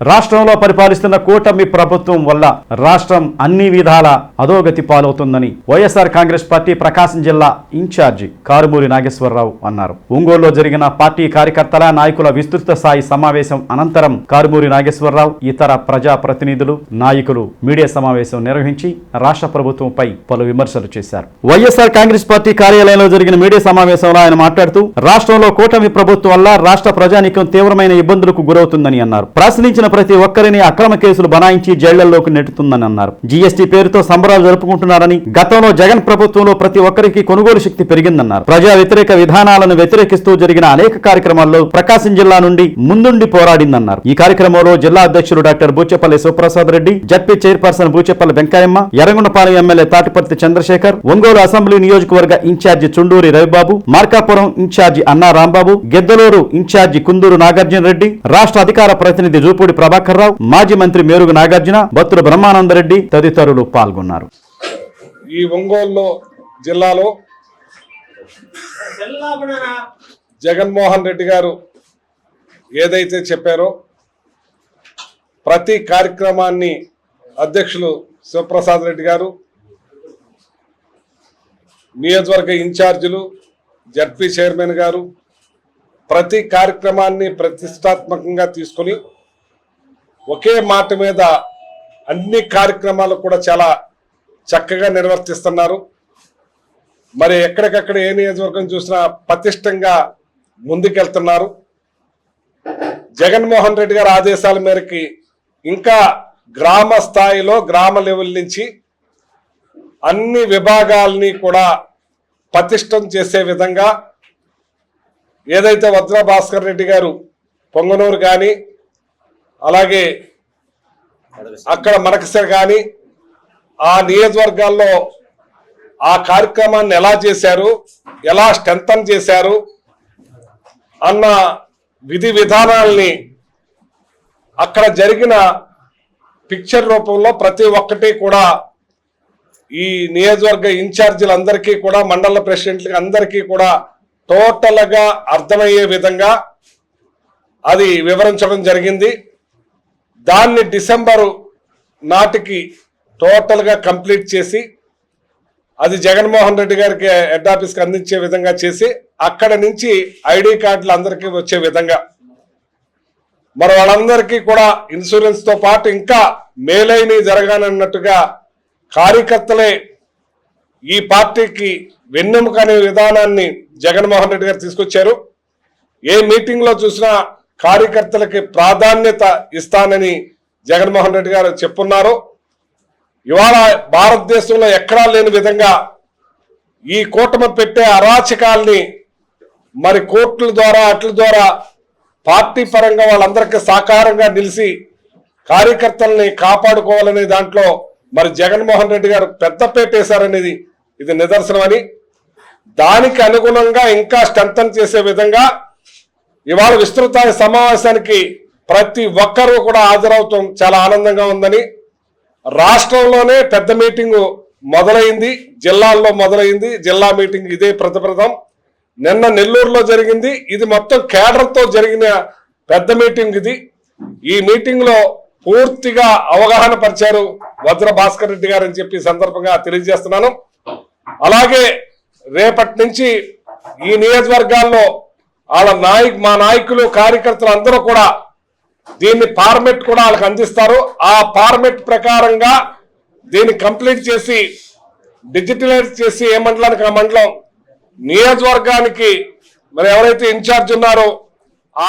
రాష్ట్రంలో పరిపాలిస్తున్న కూటమి ప్రభుత్వం వల్ల రాష్ట్రం అన్ని విధాల అధోగతి పాలవుతుందని వైఎస్ఆర్ కాంగ్రెస్ పార్టీ ప్రకాశం జిల్లా ఇన్ఛార్జి కారుమూరి నాగేశ్వరరావు అన్నారు. ఒంగోలులో జరిగిన పార్టీ కార్యకర్తల నాయకుల విస్తృత స్థాయి సమావేశం అనంతరం కారుమూరి నాగేశ్వరరావు ఇతర ప్రజా ప్రతినిధులు నాయకులు మీడియా సమావేశం నిర్వహించి రాష్ట్ర ప్రభుత్వంపై పలు విమర్శలు చేశారు. వైఎస్ఆర్ కాంగ్రెస్ పార్టీ కార్యాలయంలో జరిగిన మీడియా సమావేశంలో ఆయన మాట్లాడుతూ రాష్ట్రంలో కూటమి ప్రభుత్వం వల్ల రాష్ట్ర ప్రజానీకం తీవ్రమైన ఇబ్బందులకు గురవుతుందని అన్నారు. ప్రశ్నించిన ప్రతి ఒక్కరిని అక్రమ కేసులు బనాయించి జైళ్లలోకి నెట్టుతుందని అన్నారు. జీఎస్టీ పేరుతో సంబరాలు జరుపుకుంటున్నారని, గతంలో జగన్ ప్రభుత్వంలో ప్రతి ఒక్కరికి కొనుగోలు శక్తి పెరిగిందన్నారు. ప్రజా వ్యతిరేక విధానాలను వ్యతిరేకిస్తూ జరిగిన అనేక కార్యక్రమాల్లో ప్రకాశం జిల్లా నుండి ముందుండి పోరాడిందన్నారు. ఈ కార్యక్రమంలో జిల్లా అధ్యక్షుడు doctor Buchepalli Sivaprasad Reddy, ZP chairperson Buchepalli Venkayamma, Yerragondapalem MLA Tatiparthi Chandrasekhar, Ongole assembly నియోజకవర్గ in charge Chunduri Ravibabu, Markapuram in charge Anna Rambabu, Giddalur in charge Kunduru Nagarjuna Reddy, రాష్ట్ర అధికార ప్రతినిధి జూపూడి ప్రభాకర్ రావు, మాజీ మంత్రి మేరుగు నాగార్జున, బత్తుల బ్రహ్మానందరెడ్డి తదితరులు పాల్గొన్నారు. ఈ ఒంగోలు జిల్లాలో జగన్మోహన్ రెడ్డి గారు ఏదైతే చెప్పారో ప్రతి కార్యక్రమాన్ని అధ్యక్షులు శివప్రసాద్ రెడ్డి గారు, నియోజకవర్గ ఇన్ఛార్జీలు, జడ్పీ చైర్మన్ గారు ప్రతి కార్యక్రమాన్ని ప్రతిష్టాత్మకంగా తీసుకొని ఒకే మాట మీద అన్ని కార్యక్రమాలు కూడా చాలా చక్కగా నిర్వర్తిస్తున్నారు. మరి ఎక్కడికక్కడ ఏ నియోజకవర్గం చూసినా పటిష్టంగా ముందుకెళ్తున్నారు. జగన్మోహన్ రెడ్డి గారి ఆదేశాల మేరకి ఇంకా గ్రామ స్థాయిలో గ్రామ లెవెల్ నుంచి అన్ని విభాగాల్ని కూడా పటిష్టం చేసే విధంగా ఏదైతే వజ్ర భాస్కర్ రెడ్డి గారు పొంగనూరు కానీ అలాగే అక్కడ మడకసిర కానీ ఆ నియోజకవర్గాల్లో ఆ కార్యక్రమాన్ని ఎలా చేశారు, ఎలా స్ట్రెంథన్ చేశారు అన్న విధి విధానాల్ని అక్కడ జరిగిన పిక్చర్ రూపంలో ప్రతి ఒక్కటి కూడా ఈ నియోజకవర్గ ఇన్ఛార్జీలందరికీ కూడా, మండల ప్రెసిడెంట్లకి అందరికీ కూడా టోటల్గా అర్థమయ్యే విధంగా అది వివరించడం జరిగింది. దాన్ని డిసెంబరు నాటికి టోటల్గా కంప్లీట్ చేసి అది జగన్మోహన్ రెడ్డి గారికి హెడ్ ఆఫీస్కి అందించే విధంగా చేసి అక్కడ నుంచి ఐడి కార్డులు అందరికీ వచ్చే విధంగా మరి వాళ్ళందరికీ కూడా ఇన్సూరెన్స్తో పాటు ఇంకా మేలైనవి జరగాలన్నట్టుగా కార్యకర్తలే ఈ పార్టీకి వెన్నెముక అనే విధానాన్ని జగన్మోహన్ రెడ్డి గారు తీసుకొచ్చారు. ఏ మీటింగ్లో చూసినా కార్యకర్తలకి ప్రాధాన్యత ఇస్తానని జగన్మోహన్ రెడ్డి గారు చెప్పున్నారు. ఇవాళ భారతదేశంలో ఎక్కడా లేని విధంగా ఈ కూటమి పెట్టే అరాచకాల్ని మరి కోర్టుల ద్వారా అట్ల ద్వారా పార్టీ పరంగా వాళ్ళందరికీ సాకారంగా నిలిచి కార్యకర్తల్ని కాపాడుకోవాలనే దాంట్లో మరి జగన్మోహన్ రెడ్డి గారు పెద్దపేట వేశారనేది ఇది నిదర్శనమని, దానికి అనుగుణంగా ఇంకా స్ట్రెంథన్ చేసే విధంగా ఇవాళ విస్తృత సమావేశానికి ప్రతి ఒక్కరూ కూడా హాజరవుతాం చాలా ఆనందంగా ఉందని. రాష్ట్రంలోనే పెద్ద మీటింగు మొదలైంది, జిల్లాల్లో మొదలైంది. జిల్లా మీటింగ్ ఇదే ప్రథమం. నిన్న నెల్లూరులో జరిగింది. ఇది మొత్తం కేడర్తో జరిగిన పెద్ద మీటింగ్ ఇది. ఈ మీటింగ్లో పూర్తిగా అవగాహన పరిచారు వజ్ర భాస్కర్ రెడ్డి గారు అని చెప్పి సందర్భంగా తెలియజేస్తున్నాను. అలాగే రేపటి నుంచి ఈ నియోజకవర్గాల్లో మా నాయకులు కార్యకర్తలు అందరూ కూడా దీన్ని ఫార్మెట్ కూడా వాళ్ళకి అందిస్తారు. ఆ ఫార్మెట్ ప్రకారంగా దీన్ని కంప్లీట్ చేసి డిజిటలైజ్ చేసి ఏ మండలానికి ఆ మండలం నియోజకవర్గానికి మరి ఎవరైతే ఇన్ఛార్జ్ ఉన్నారో ఆ